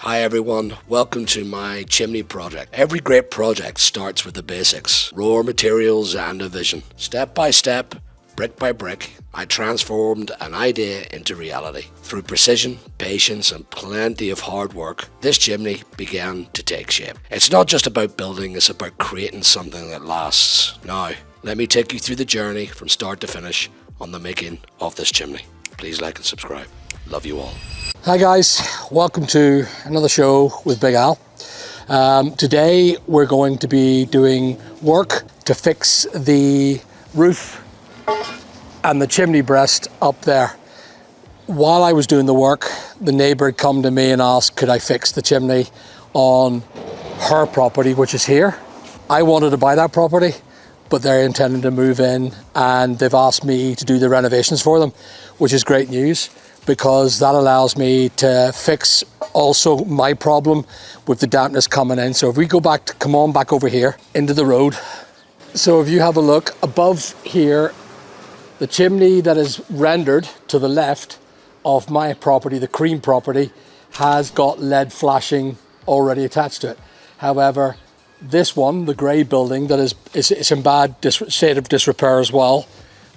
Hi everyone, welcome to my chimney project. Every great project starts with the basics, raw materials and a vision. Step by step, brick by brick, I transformed an idea into reality. Through precision, patience and plenty of hard work, this chimney began to take shape. It's not just about building, it's about creating something that lasts. Now, let me take you through the journey from start to finish on the making of this chimney. Please like and subscribe. Love you all. Hi guys, welcome to another show with Big Al. Today we're going to be doing work to fix the roof and the chimney breast up there. While I was doing the work, the neighbour had come to me and asked could I fix the chimney on her property, which is here. I wanted to buy that property, but they're intending to move in and they've asked me to do the renovations for them, which is great news, because that allows me to fix also my problem with the dampness coming in. So if we go back, come on back over here into the road. So if you have a look above here, the chimney that is rendered to the left of my property, the cream property, has got LED flashing already attached to it. However, this one, the grey building that is in bad state of disrepair as well,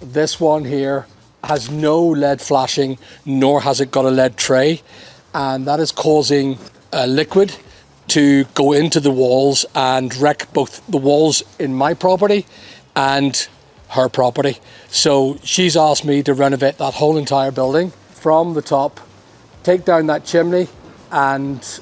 this one here has no LED flashing, nor has it got a LED tray, and that is causing liquid to go into the walls and wreck both the walls in my property and her property. So she's asked me to renovate that whole entire building from the top, take down that chimney and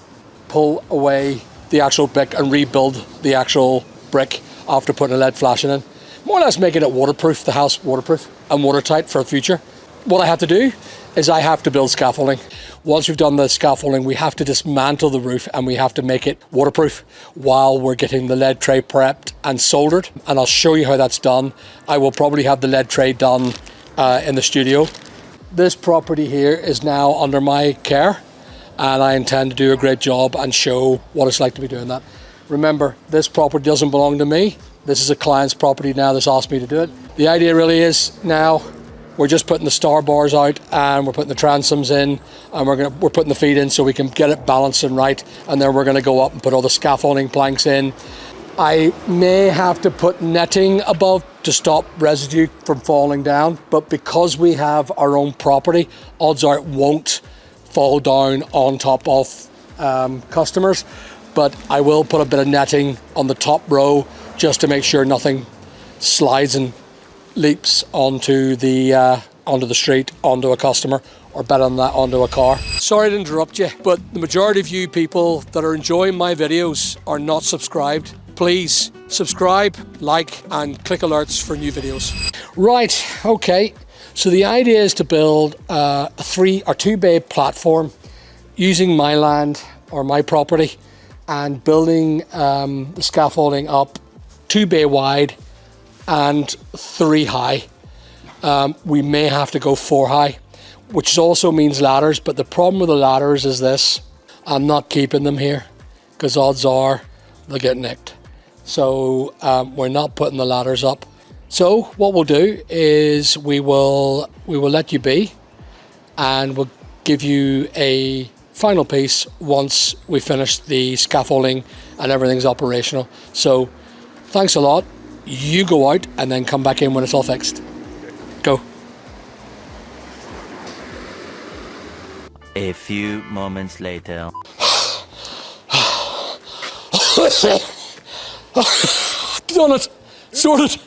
pull away the actual brick and rebuild the actual brick after putting a LED flashing in. More or less making it waterproof, the house waterproof and watertight for the future. What I have to do is I have to build scaffolding. Once we've done the scaffolding, we have to dismantle the roof and we have to make it waterproof while we're getting the LED tray prepped and soldered. And I'll show you how that's done. I will probably have the LED tray done in the studio. This property here is now under my care and I intend to do a great job and show what it's like to be doing that. Remember, this property doesn't belong to me. This is a client's property now that's asked me to do it. The idea really is now we're just putting the star bars out and we're putting the transoms in and we're putting the feet in so we can get it balanced and right, and then we're going to go up and put all the scaffolding planks in. I may have to put netting above to stop residue from falling down, but because we have our own property, odds are it won't fall down on top of customers, but I will put a bit of netting on the top row just to make sure nothing slides and leaps onto the street, onto a customer, or better than that, onto a car. Sorry to interrupt you, but the majority of you people that are enjoying my videos are not subscribed. Please subscribe, like, and click alerts for new videos. Right, okay. So the idea is to build a 3 or 2 bay platform using my land or my property and building the scaffolding up 2 bay wide and 3 high. We may have to go 4 high, which also means ladders, but the problem with the ladders is this: I'm not keeping them here because odds are they'll get nicked. So we're not putting the ladders up. So what we'll do is we will let you be, and we'll give you a final piece once we finish the scaffolding and everything's operational. So thanks a lot. You go out and then come back in when it's all fixed. Go. A few moments later. Done it. Sorted.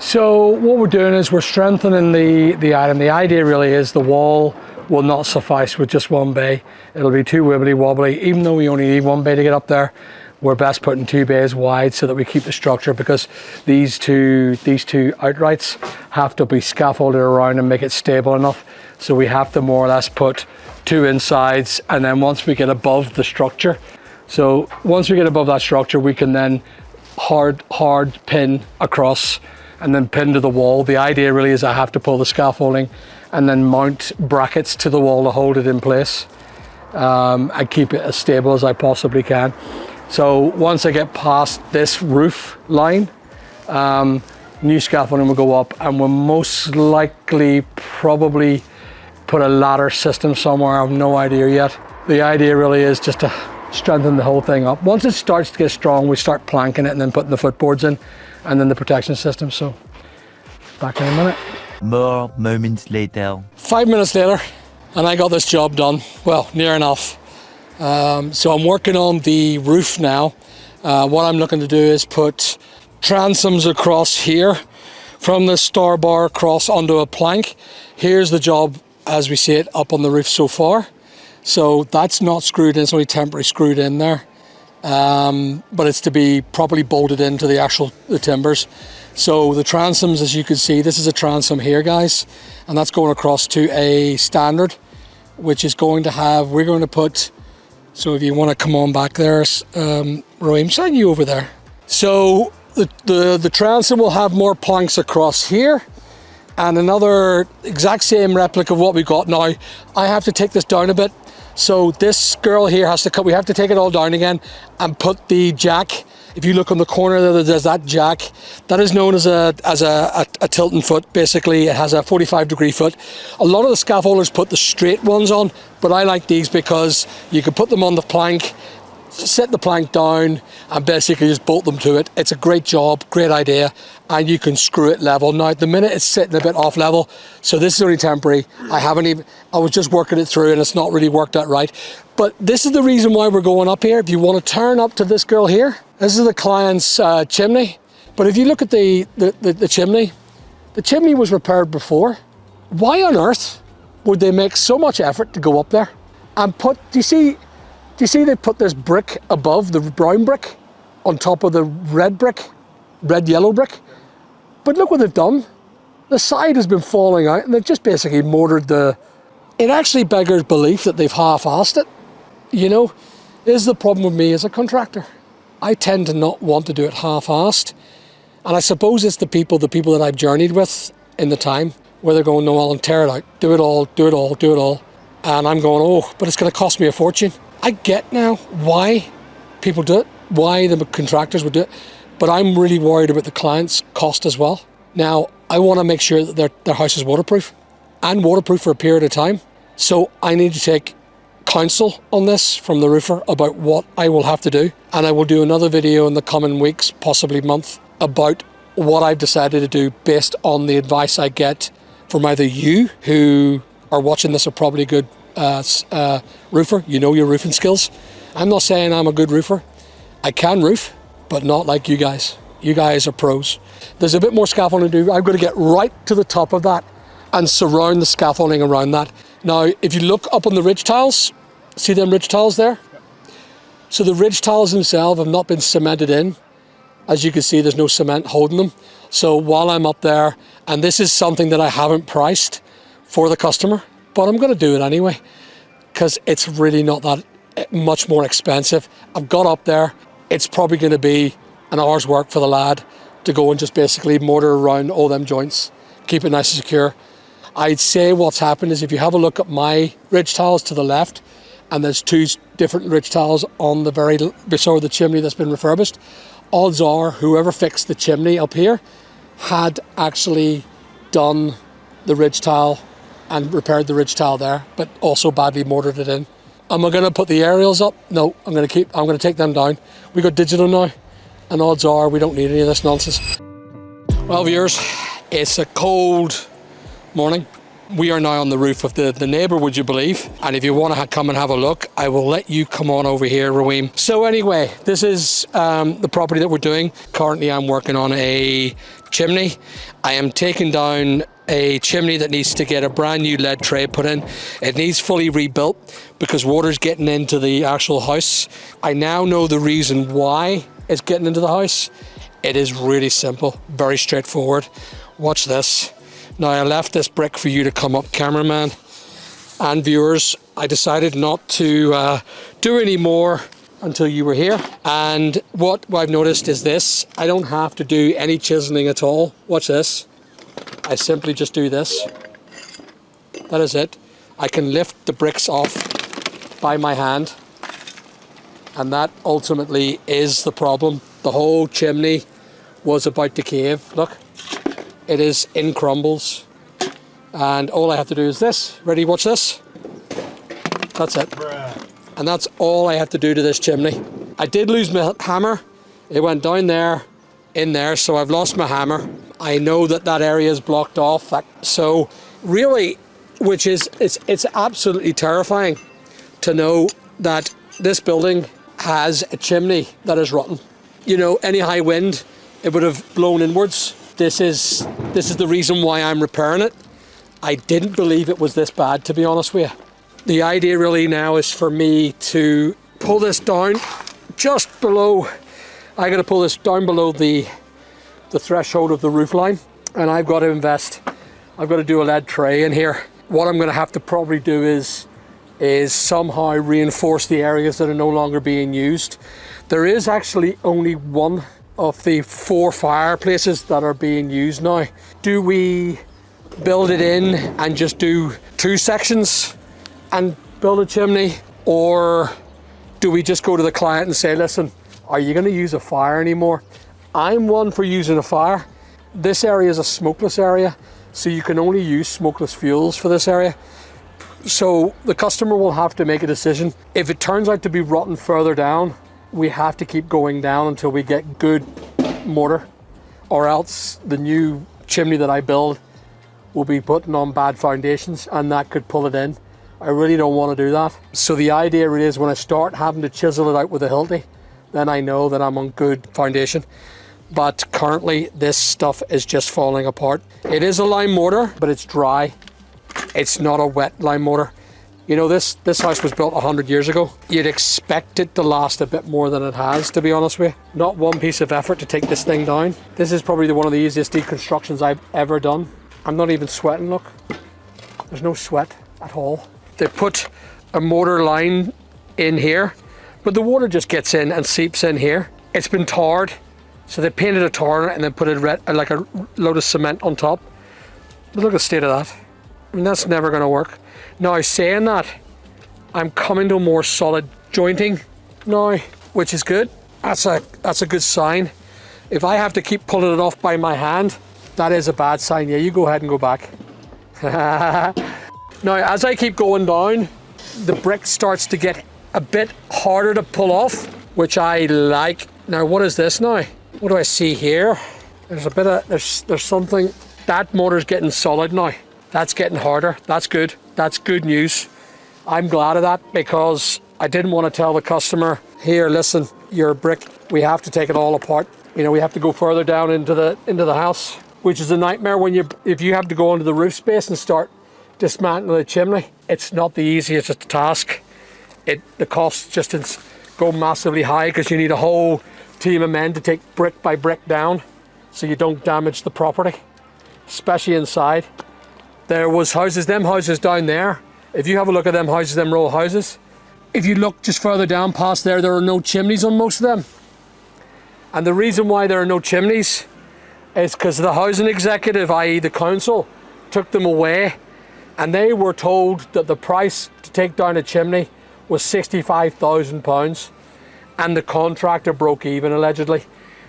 So what we're doing is we're strengthening the item. The idea really is the wall will not suffice with just 1 bay. It'll be too wibbly wobbly. Even though we only need 1 bay to get up there, we're best putting 2 bays wide so that we keep the structure, because these two outrights have to be scaffolded around and make it stable enough. So we have to more or less put 2 insides, and then once we get above the structure, so once we get above that structure, we can then hard pin across and then pin to the wall. The idea really is I have to pull the scaffolding and then mount brackets to the wall to hold it in place and keep it as stable as I possibly can. So once I get past this roof line, new scaffolding will go up, and we'll most likely probably put a ladder system somewhere. I have no idea yet. The idea really is just to strengthen the whole thing up. Once it starts to get strong, we start planking it and then putting the footboards in, and then the protection system. So back in a minute. More moments later. 5 minutes later, and I got this job done. Well, near enough. So I'm working on the roof now. What I'm looking to do is put transoms across here from the star bar across onto a plank. Here's the job as we see it up on the roof so far. So that's not screwed in, it's only temporarily screwed in there. But it's to be properly bolted into the timbers. So the transoms, as you can see, this is a transom here, guys, and that's going across to a standard, which is going to have, we're going to put, so if you want to come on back there, Rohim, sign you over there. So the transom will have more planks across here, and another exact same replica of what we got. Now, I have to take this down a bit. So this girl here has to cut, we have to take it all down again and put the jack. If you look on the corner there, there's that jack. That is known as a tilting foot. Basically, it has a 45-degree foot. A lot of the scaffolders put the straight ones on, but I like these because you can put them on the plank, set the plank down, and basically just bolt them to it. It's a great job, great idea, and you can screw it level. Now, at the minute, it's sitting a bit off level, so this is only temporary. I was just working it through, and it's not really worked out right. But this is the reason why we're going up here. If you want to turn up to this girl here, this is the client's chimney. But if you look at the chimney was repaired before. Why on earth would they make so much effort to go up there and put, do you see they put this brick above the brown brick on top of the red-yellow brick? But look what they've done. The side has been falling out, and they've just basically mortared it actually beggars belief that they've half-assed it. You know, is the problem with me as a contractor. I tend to not want to do it half-assed. And I suppose it's the people that I've journeyed with in the time, where they're going, no, Alan, tear it out, do it all. And I'm going, oh, but it's going to cost me a fortune. I get now why people do it, why the contractors would do it, but I'm really worried about the client's cost as well. Now, I want to make sure that their house is waterproof, and waterproof for a period of time. So I need to take counsel on this from the roofer about what I will have to do. And I will do another video in the coming weeks, possibly month, about what I've decided to do based on the advice I get from either you, who are watching this, are probably a good roofer, you know your roofing skills. I'm not saying I'm a good roofer. I can roof, but not like you guys. You guys are pros. There's a bit more scaffolding to do. I've got to get right to the top of that and surround the scaffolding around that. Now, if you look up on the ridge tiles, see them ridge tiles there? So the ridge tiles themselves have not been cemented in. As you can see, there's no cement holding them. So while I'm up there, and this is something that I haven't priced for the customer, but I'm going to do it anyway, because it's really not that much more expensive. I've got up there. It's probably going to be an hour's work for the lad to go and just basically mortar around all them joints, keep it nice and secure. I'd say what's happened is, if you have a look at my ridge tiles to the left, and there's two different ridge tiles on the beside the chimney that's been refurbished, odds are whoever fixed the chimney up here had actually done the ridge tile and repaired the ridge tile there, but also badly mortared it in. Am I going to put the aerials up? No, I'm going to take them down. We got digital now, and odds are we don't need any of this nonsense. Well, viewers, it's a cold morning. We are now on the roof of the neighbour, would you believe? And if you want to come and have a look, I will let you come on over here, Rohim. So anyway, this is the property that we're doing. Currently, I'm working on a chimney. I am taking down a chimney that needs to get a brand new lead tray put in. It needs fully rebuilt because water's getting into the actual house. I now know the reason why it's getting into the house. It is really simple, very straightforward. Watch this. Now, I left this brick for you to come up, cameraman and viewers. I decided not to do any more until you were here. And what I've noticed is this. I don't have to do any chiseling at all. Watch this. I simply just do this. That is it. I can lift the bricks off by my hand And that ultimately is the problem. The whole chimney was about to cave. Look, it is in crumbles. And all I have to do is this. Ready, watch this. That's it. And that's all I have to do to this chimney. I did lose my hammer. It went down there, in there, so I've lost my hammer. I know that that area is blocked off. So really, which is, it's absolutely terrifying to know that this building has a chimney that is rotten. You know, any high wind, it would have blown inwards. This is the reason why I'm repairing it. I didn't believe it was this bad, to be honest with you. The idea really now is for me to pull this down just below, I gotta pull this down below the threshold of the roof line, and I've got to invest, I've got to do a lead tray in here. What I'm gonna have to probably do is somehow reinforce the areas that are no longer being used. There is actually only one of the 4 fireplaces that are being used now. Do we build it in and just do 2 sections and build a chimney, or do we just go to the client and say, listen, are you going to use a fire anymore? I'm one for using a fire. This area is a smokeless area, so you can only use smokeless fuels for this area. So the customer will have to make a decision. If it turns out to be rotten further down, we have to keep going down until we get good mortar, or else the new chimney that I build will be putting on bad foundations, and that could pull it in. I really don't want to do that. So the idea really is when I start having to chisel it out with a Hilti, then I know that I'm on good foundation. But currently this stuff is just falling apart. It is a lime mortar, but it's dry. It's not a wet lime mortar. You know, this house was built 100 years ago. You'd expect it to last a bit more than it has, to be honest with you. Not one piece of effort to take this thing down. This is probably one of the easiest deconstructions I've ever done. I'm not even sweating, look. There's no sweat at all. They put a mortar line in here, but the water just gets in and seeps in here. It's been tarred, so they painted a tar on it and then put like a load of cement on top. But look at the state of that. I mean, that's never gonna work. Now, saying that, I'm coming to more solid jointing now, which is good. That's a good sign. If I have to keep pulling it off by my hand, that is a bad sign. Yeah, you go ahead and go back. Now, as I keep going down, the brick starts to get a bit harder to pull off, which I like. Now, what is this now? What do I see here? There's a bit of, there's something. That mortar's getting solid now. That's getting harder. That's good. That's good news. I'm glad of that, because I didn't want to tell the customer, here, listen, your brick, we have to take it all apart. You know, we have to go further down into the house, which is a nightmare when if you have to go into the roof space and start dismantling the chimney. It's not the easiest task. The costs just go massively high, because you need a whole team of men to take brick by brick down so you don't damage the property, especially inside. There was them houses down there. If you have a look at them houses, them row of houses, if you look just further down past there are no chimneys on most of them. And the reason why there are no chimneys is because the housing executive, i.e. the council, took them away, and they were told that the price to take down a chimney was £65,000, and the contractor broke even, allegedly.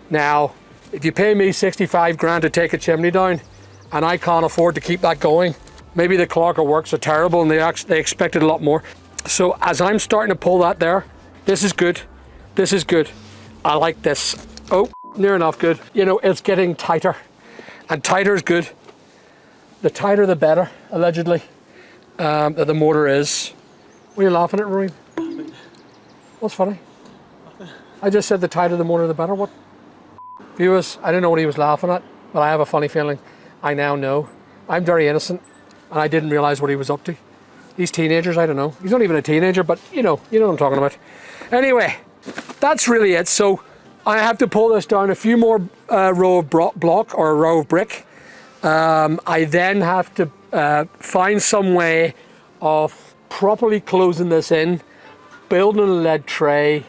Now, if you pay me 65 grand to take a chimney down, and I can't afford to keep that going, maybe the clerk of works are terrible and they expected a lot more. So as I'm starting to pull that there, this is good. This is good. I like this. Oh, near enough good. You know, it's getting tighter, and tighter is good. The tighter the better, allegedly, that the mortar is. What are you laughing at, Rory? What's funny? I just said the tighter the mortar the better. What? Viewers, I don't know what he was laughing at, but I have a funny feeling. I now know. I'm very innocent, and I didn't realize what he was up to. These teenagers, I don't know. He's not even a teenager, but you know what I'm talking about. Anyway, that's really it. So I have to pull this down a few more row of block or a row of brick. I then have to find some way of properly closing this in, building a lead tray,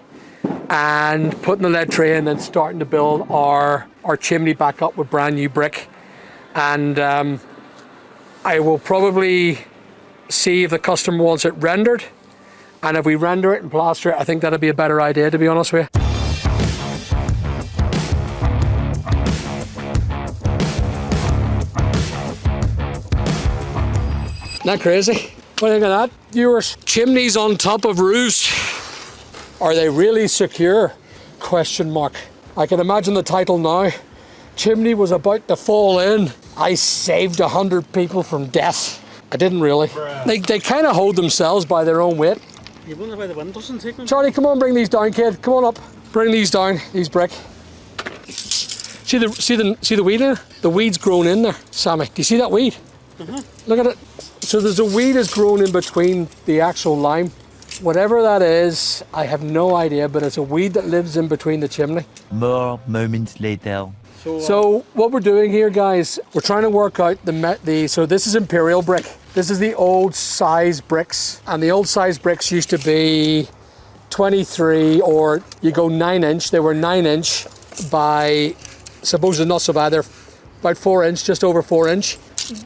and putting the lead tray in, and then starting to build our chimney back up with brand new brick. And I will probably see if the customer wants it rendered, And if we render it and plaster it, I think that'd be a better idea, to be honest with you. Isn't that crazy? What do you think of that, viewers? Chimneys on top of roofs. Are they really secure? Question mark. I can imagine the title now. Chimney was about to fall in. I saved 100 people from death. I didn't really. They kind of hold themselves by their own weight. You wonder why the wind doesn't take them? Charlie, come on, bring these down, kid. Come on up. Bring these down, these brick. See the weed in there? The weed's grown in there, Sammy. Do you see that weed? Look at it. So there's a weed that's grown in between the actual lime. Whatever that is, I have no idea, but it's a weed that lives in between the chimney. More moments later. So what we're doing here, guys, we're trying to work out so this is imperial brick. This is the old size bricks, and the old size bricks used to be 23, or you go 9-inch. They were 9-inch by, supposedly not so bad, they're about 4-inch, just over 4-inch.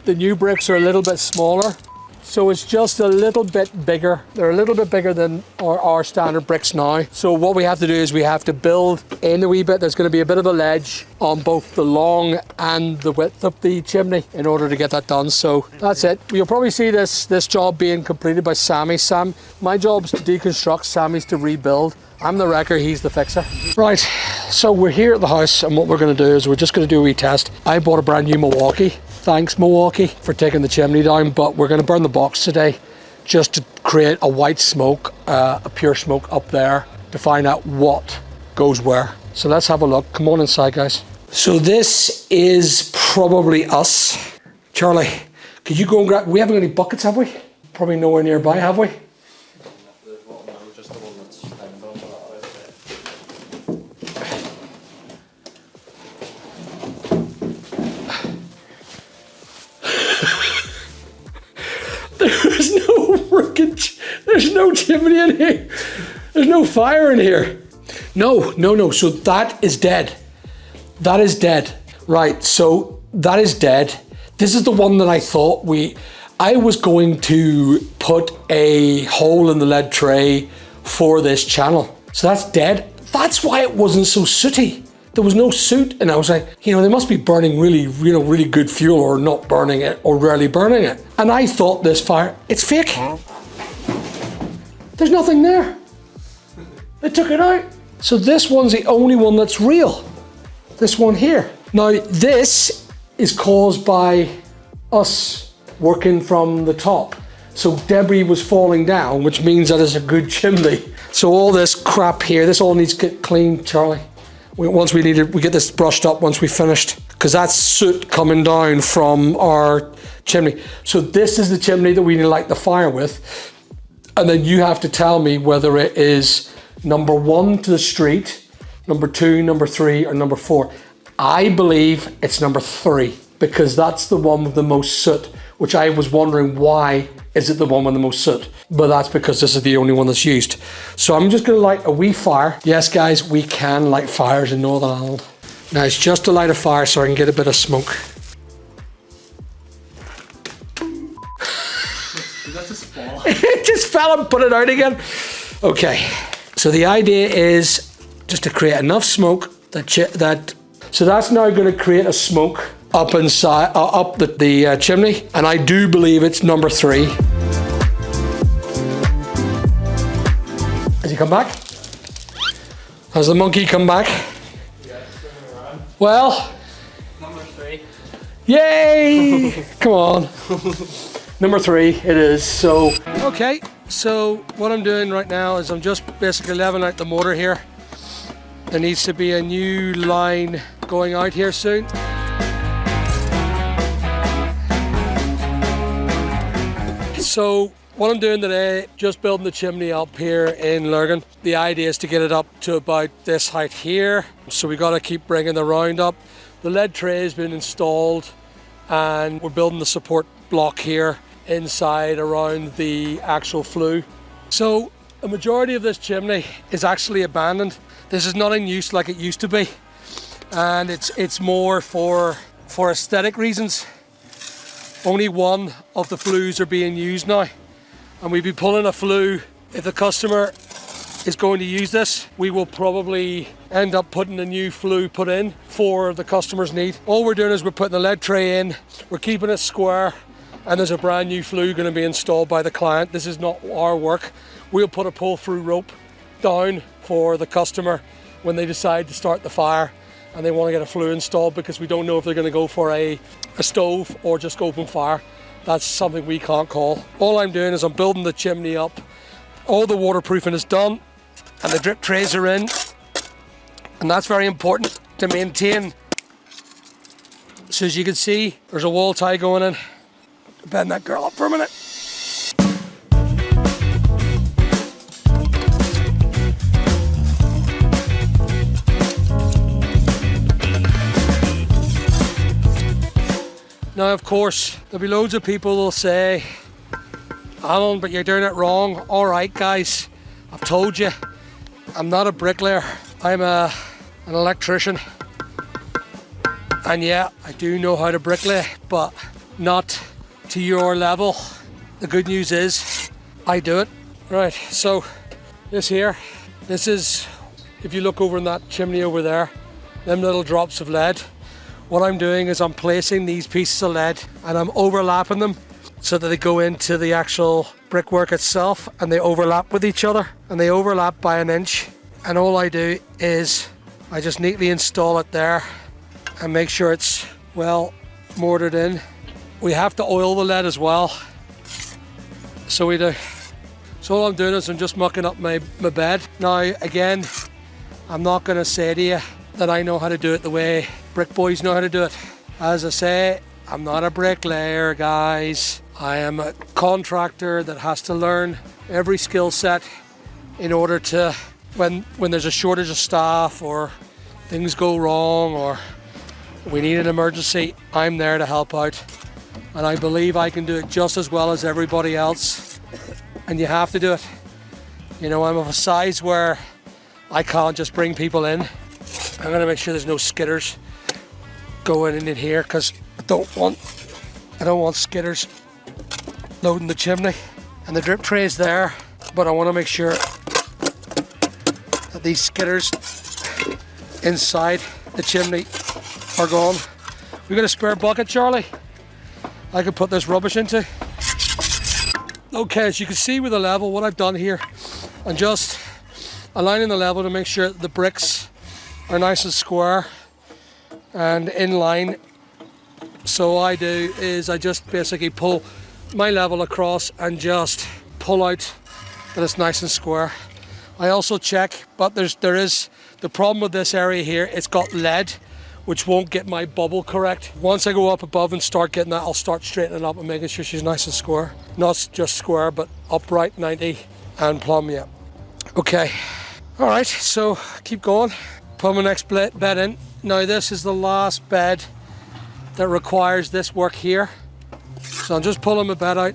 The new bricks are a little bit smaller, so it's just a little bit bigger. They're a little bit bigger than our standard bricks now. So what we have to do is we have to build in a wee bit. There's going to be a bit of a ledge on both the long and the width of the chimney in order to get that done. So that's it. You'll probably see this job being completed by Sammy. My job is to deconstruct, Sammy's to rebuild. I'm the wrecker, he's the fixer. Right, so we're here at the house, and what we're going to do is we're just going to do a wee test. I bought a brand new Milwaukee. Thanks, Milwaukee, for taking the chimney down, but we're going to burn the box today just to create a white smoke, a pure smoke up there to find out what goes where. So let's have a look. Come on inside, guys. So this is probably us. Charlie, could you go and grab, we haven't got any buckets, have we? Probably nowhere nearby, have we? There's no chimney in here. There's no fire in here. No. So that is dead. That is dead. Right, so that is dead. This is the one that I thought I was going to put a hole in the lead tray for this channel. So that's dead. That's why it wasn't so sooty. There was no soot, and I was like, they must be burning really good fuel, or not burning it, or rarely burning it. And I thought this fire, it's fake. There's nothing there. They took it out. So this one's the only one that's real. This one here. Now this is caused by us working from the top. So debris was falling down, which means that it's a good chimney. So all this crap here, this all needs to get cleaned, Charlie. We get this brushed up once we finished, because that's soot coming down from our chimney. So this is the chimney that we need to light the fire with. And then you have to tell me whether it is number 1 to the street, number 2, number 3, or number 4. I believe it's number 3, because that's the one with the most soot, which I was wondering, why is it the one with the most soot? But that's because this is the only one that's used. So I'm just gonna light a wee fire. Yes, guys, we can light fires in Northern Ireland. Now it's just to light a fire so I can get a bit of smoke. It just fell and put it out again. Okay, so the idea is just to create enough smoke so that's now going to create a smoke up inside, up the chimney, and I do believe it's number 3. Has he come back? Has the monkey come back? Yes, around. Well, Number 3. Yay! Come on. Number 3 it is. So okay, so what I'm doing right now is I'm just basically leveling out the motor here. There needs to be a new line going out here soon. So what I'm doing today, just building the chimney up here in Lurgan. The idea is to get it up to about this height here. So we got to keep bringing the round up. The lead tray has been installed, and we're building the support block here inside around the actual flue. So a majority of this chimney is actually abandoned. This is not in use like it used to be, and it's more for aesthetic reasons. Only one of the flues are being used now, and we'll be pulling a flue if the customer is going to use this, we will probably end up putting a new flue put in for the customer's need. All we're doing is we're putting the lead tray in, we're keeping it square, and there's a brand new flue going to be installed by the client. This is not our work. We'll put a pull-through rope down for the customer when they decide to start the fire and they want to get a flue installed, because we don't know if they're going to go for a stove or just open fire. That's something we can't call. All I'm doing is I'm building the chimney up. All the waterproofing is done and the drip trays are in, and that's very important to maintain. So as you can see, there's a wall tie going in. Bend that girl up for a minute. Now, of course, there'll be loads of people who'll say, Alan, but you're doing it wrong. All right, guys, I've told you, I'm not a bricklayer. I'm an electrician. And yeah, I do know how to bricklay, but not to your level. The good news is, I do it. Right, so this here, this is, if you look over in that chimney over there, them little drops of lead. What I'm doing is I'm placing these pieces of lead and I'm overlapping them so that they go into the actual brickwork itself, and they overlap with each other, and they overlap by an inch. And all I do is I just neatly install it there and make sure it's well mortared in. We have to oil the lead as well, so we do. So all I'm doing is I'm just mucking up my bed. Now again, I'm not going to say to you that I know how to do it the way brick boys know how to do it. As I say, I'm not a bricklayer, guys. I am a contractor that has to learn every skill set in order to, when there's a shortage of staff or things go wrong or we need an emergency, I'm there to help out. And I believe I can do it just as well as everybody else. And you have to do it. You know, I'm of a size where I can't just bring people in. I'm going to make sure there's no skidders going in here, because I don't want skidders loading the chimney. And the drip tray is there, but I want to make sure that these skidders inside the chimney are gone. We got a spare bucket, Charlie? I could put this rubbish into. Okay, as you can see with the level, what I've done here, I'm just aligning the level to make sure that the bricks are nice and square and in line. So what I do is I just basically pull my level across and just pull out that it's nice and square. I also check, but there is the problem with this area here, it's got lead, which won't get my bubble correct. Once I go up above and start getting that, I'll start straightening up and making sure she's nice and square. Not just square, but upright, 90 and plumb, yeah. Okay, all right, so keep going. Put my next bed in. Now this is the last bed that requires this work here. So I'm just pulling my bed out.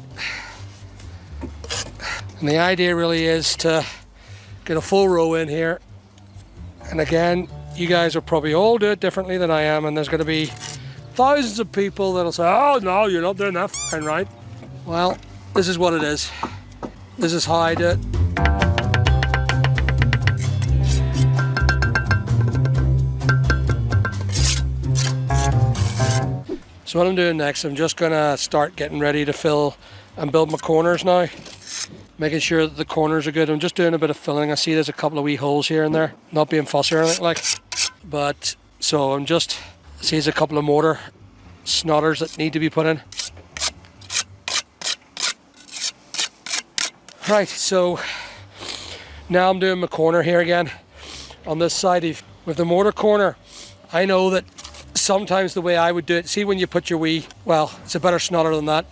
And the idea really is to get a full row in here. And again, you guys will probably all do it differently than I am, and there's going to be thousands of people that'll say, oh no, you're not doing that f***ing right. Well, this is what it is. This is how I do it. So what I'm doing next, I'm just going to start getting ready to fill and build my corners now. Making sure that the corners are good. I'm just doing a bit of filling. I see there's a couple of wee holes here and there. Not being fussy or anything like. But, so I'm just, see there's a couple of mortar snotters that need to be put in. Right, so now I'm doing my corner here again. On this side with the mortar corner, I know that sometimes the way I would do it, see when you put your wee, well, it's a better snotter than that.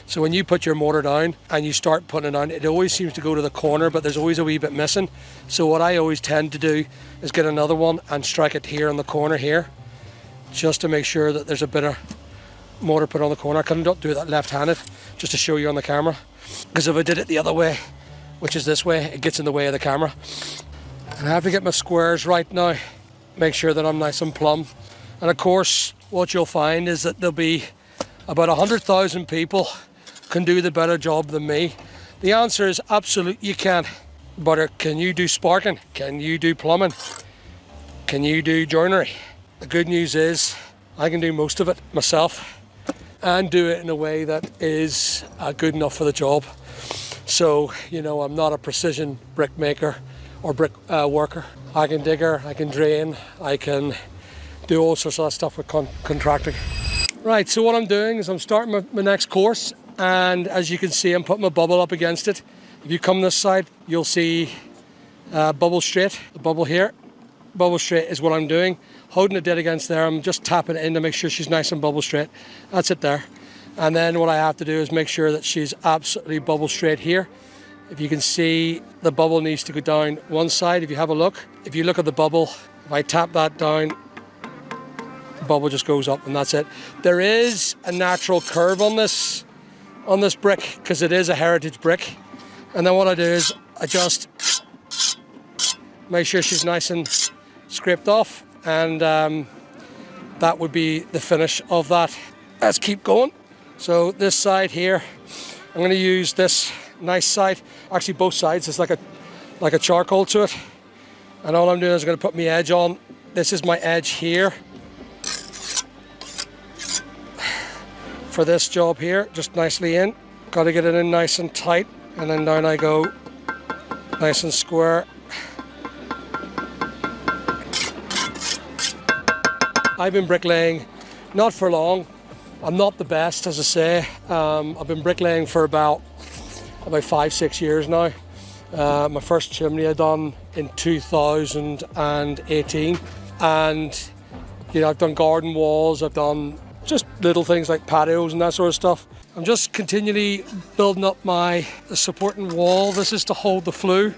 So when you put your mortar down and you start putting it down, it always seems to go to the corner, but there's always a wee bit missing. So what I always tend to do is get another one and strike it here in the corner here, just to make sure that there's a bit of mortar put on the corner. I couldn't do that left-handed, just to show you on the camera. Because if I did it the other way, which is this way, it gets in the way of the camera. And I have to get my squares right now, make sure that I'm nice and plumb. And of course, what you'll find is that there'll be about 100,000 people can do the better job than me. The answer is absolutely you can. But can you do sparking? Can you do plumbing? Can you do joinery? The good news is I can do most of it myself and do it in a way that is good enough for the job. So, you know, I'm not a precision brick maker or brick worker. I can digger, I can drain, I can do all sorts of stuff with contracting. Right, so what I'm doing is I'm starting my next course, and as you can see, I'm putting my bubble up against it. If you come this side, you'll see bubble straight, the bubble here. Bubble straight is what I'm doing. Holding it dead against there, I'm just tapping it in to make sure she's nice and bubble straight. That's it there. And then what I have to do is make sure that she's absolutely bubble straight here. If you can see, the bubble needs to go down one side. If you have a look, if you look at the bubble, if I tap that down, the bubble just goes up and that's it. There is a natural curve on this brick because it is a heritage brick. And then what I do is I just make sure she's nice and scraped off, and that would be the finish of that. Let's keep going. So this side here, I'm going to use this nice side. Actually, both sides. It's like a charcoal to it. And all I'm doing is I'm going to put my edge on. This is my edge here for this job here, just nicely in. Got to get it in nice and tight, and then down I go, nice and square. I've been bricklaying, not for long. I'm not the best, as I say. I've been bricklaying for about 5-6 years now. My first chimney I done in 2018, and you know, I've done garden walls. I've done just little things like patios and that sort of stuff. I'm just continually building up the supporting wall. This is to hold the flue,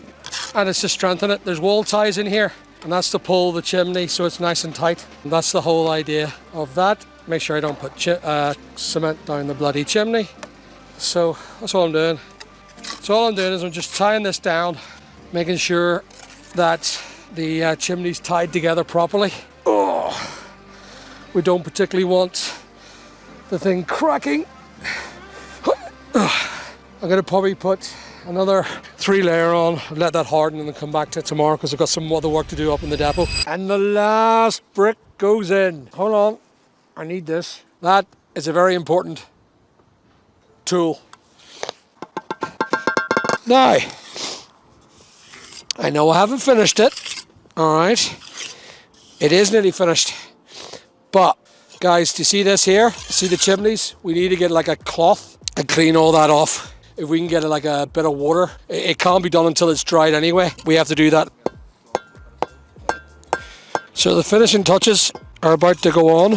and it's to strengthen it. There's wall ties in here, and that's to pull the chimney so it's nice and tight. And that's the whole idea of that. Make sure I don't put cement down the bloody chimney. So that's all I'm doing. So all I'm doing is I'm just tying this down, making sure that the chimney's tied together properly. Oh, we don't particularly want the thing cracking. I'm going to probably put another 3 layer on, let that harden, and then come back to it tomorrow because I've got some other work to do up in the depot. And the last brick goes in. Hold on, I need this. That is a very important tool. Now, I know I haven't finished it, all right? It is nearly finished, but guys, do you see this here? See the chimneys? We need to get like a cloth and clean all that off. If we can get like a bit of water, it can't be done until it's dried anyway. We have to do that. So the finishing touches are about to go on,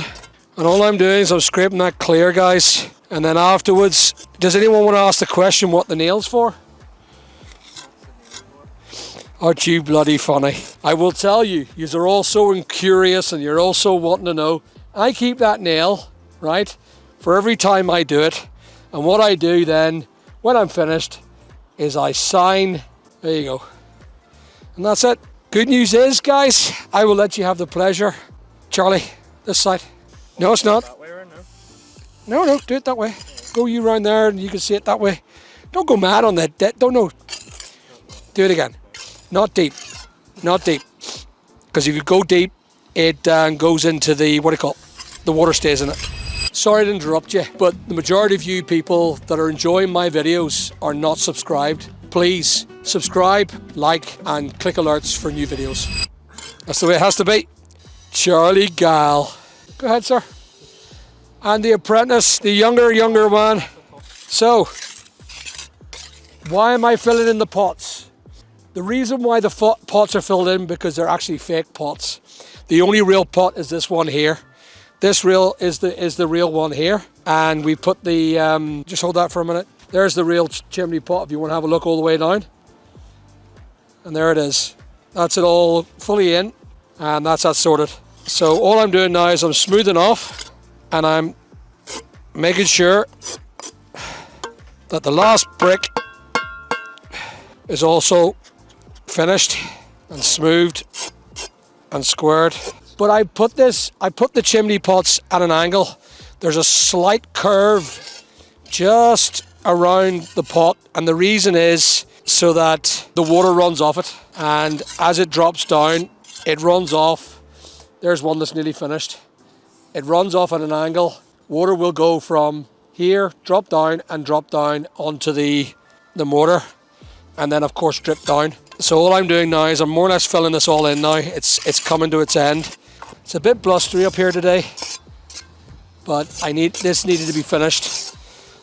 and all I'm doing is I'm scraping that clear, guys. And then afterwards, does anyone want to ask the question what the nail's for? Aren't you bloody funny? I will tell you, you're all so curious and you're also wanting to know. I keep that nail, right, for every time I do it. And what I do then, when I'm finished, is I sign. There you go. And that's it. Good news is, guys, I will let you have the pleasure. Charlie, this side. No, it's not. That way right now? No, do it that way. Go you round there and you can see it that way. Don't go mad on that. Don't know. Do it again. Not deep. Not deep. Because if you go deep, it goes into the, what do you call it? The water stays in it. Sorry to interrupt you, but the majority of you people that are enjoying my videos are not subscribed. Please subscribe, like, and click alerts for new videos. That's the way it has to be. Charlie Gal. Go ahead, sir. And the apprentice, the younger man. So, why am I filling in the pots? The reason why the pots are filled in because they're actually fake pots. The only real pot is this one here. This real is the real one here, and we put the just hold that for a minute. There's the real chimney pot if you want to have a look all the way down. And there it is. That's it all fully in, and that's that sorted. So all I'm doing now is I'm smoothing off, and I'm making sure that the last brick is also finished and smoothed and squared. But I put the chimney pots at an angle. There's a slight curve just around the pot, and the reason is so that the water runs off it, and as it drops down, it runs off. There's one that's nearly finished. It runs off at an angle. Water will go from here, drop down onto the mortar, and then of course drip down. So all I'm doing now is I'm more or less filling this all in now. It's coming to its end. It's a bit blustery up here today, but this needed to be finished.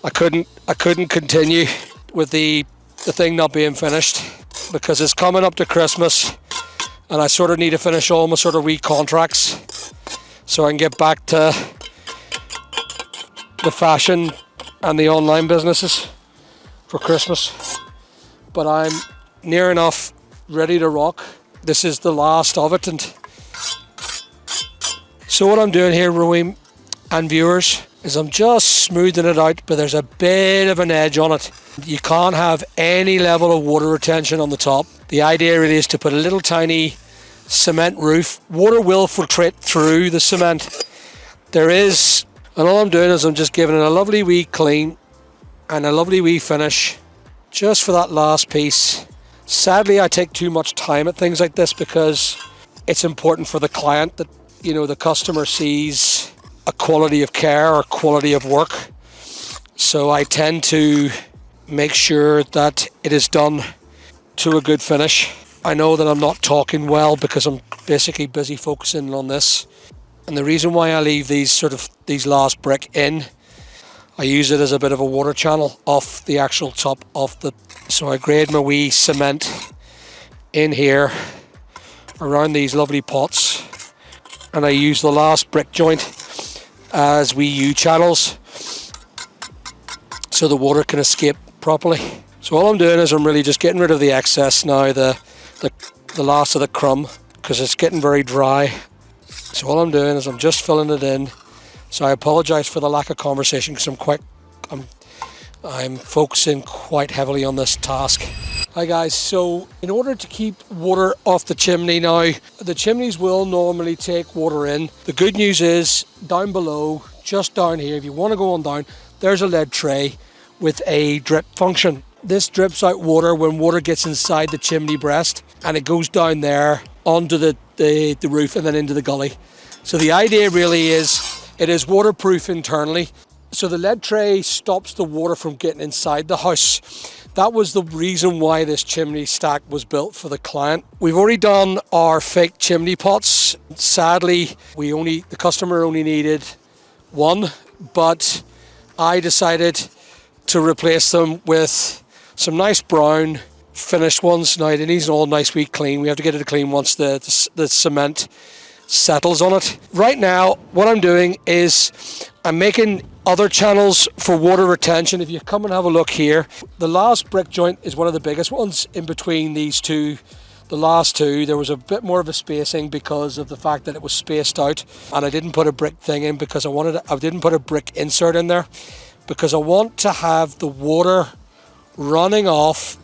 I couldn't continue with the thing not being finished because it's coming up to Christmas, and I sort of need to finish all my sort of wee contracts so I can get back to the fashion and the online businesses for Christmas. But I'm near enough ready to rock. This is the last of it, and so what I'm doing here, Roy and viewers, is I'm just smoothing it out, but there's a bit of an edge on it. You can't have any level of water retention on the top. The idea really is to put a little tiny cement roof. Water will filtrate through the cement. And all I'm doing is I'm just giving it a lovely wee clean and a lovely wee finish just for that last piece. Sadly, I take too much time at things like this because it's important for the client that, you know, the customer sees a quality of care or quality of work. So I tend to make sure that it is done to a good finish. I know that I'm not talking well because I'm basically busy focusing on this. And the reason why I leave these last brick in, I use it as a bit of a water channel off the actual top of so I grade my wee cement in here around these lovely pots, and I use the last brick joint as wee U-channels so the water can escape properly. So all I'm doing is I'm really just getting rid of the excess now, the last of the crumb, because it's getting very dry. So all I'm doing is I'm just filling it in. So I apologise for the lack of conversation because I'm focusing quite heavily on this task. Hi guys, so in order to keep water off the chimney now, the chimneys will normally take water in. The good news is down below, just down here, if you want to go on down, there's a lead tray with a drip function. This drips out water when water gets inside the chimney breast, and it goes down there onto the roof and then into the gully. So the idea really is it is waterproof internally. So the lead tray stops the water from getting inside the house. That was the reason why this chimney stack was built for the client. We've already done our fake chimney pots. Sadly, the customer only needed one, but I decided to replace them with some nice brown finished ones. Now it needs all nice wee clean. We have to get it clean once the cement settles on it. Right now, what I'm doing is I'm making other channels for water retention. If you come and have a look here, the last brick joint is one of the biggest ones in between these two. The last two, there was a bit more of a spacing because of the fact that it was spaced out, and I didn't put a brick thing in because I didn't put a brick insert in there because I want to have the water running off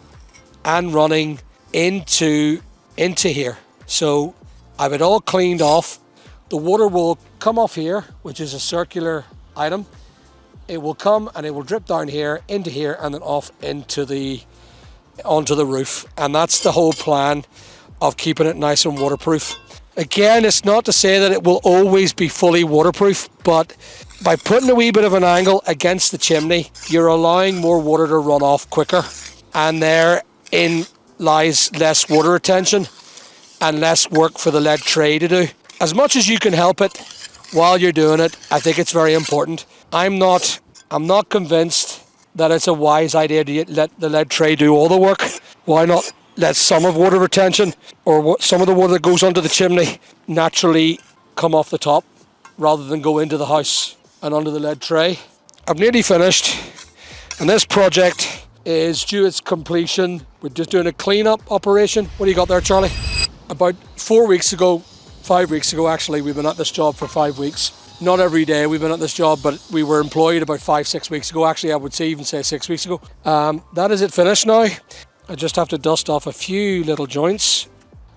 and running into here. So I've it all cleaned off. The water will come off here, which is a circular item. It will come and it will drip down here, into here, and then off onto the roof. And that's the whole plan of keeping it nice and waterproof. Again, it's not to say that it will always be fully waterproof, but by putting a wee bit of an angle against the chimney, you're allowing more water to run off quicker. And therein lies less water retention and less work for the lead tray to do. As much as you can help it while you're doing it, I think it's very important. I'm not convinced that it's a wise idea to let the lead tray do all the work. Why not let some of water retention or some of the water that goes onto the chimney naturally come off the top rather than go into the house and onto the lead tray. I'm nearly finished, and this project is due its completion. We're just doing a clean-up operation. What do you got there, Charlie? About 5 weeks ago actually, we've been at this job for 5 weeks. Not every day we've been at this job, but we were employed about 5-6 weeks ago. Actually, I would even say 6 weeks ago. That is it finished now. I just have to dust off a few little joints.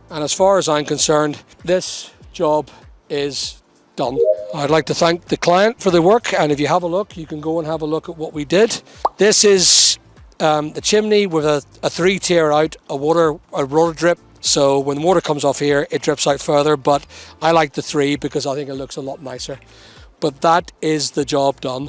And as far as I'm concerned, this job is done. I'd like to thank the client for the work, and if you have a look, you can go and have a look at what we did. This is the chimney with a 3-tier out, a water drip. So when the water comes off here, it drips out further, but I like the 3 because I think it looks a lot nicer. But that is the job done.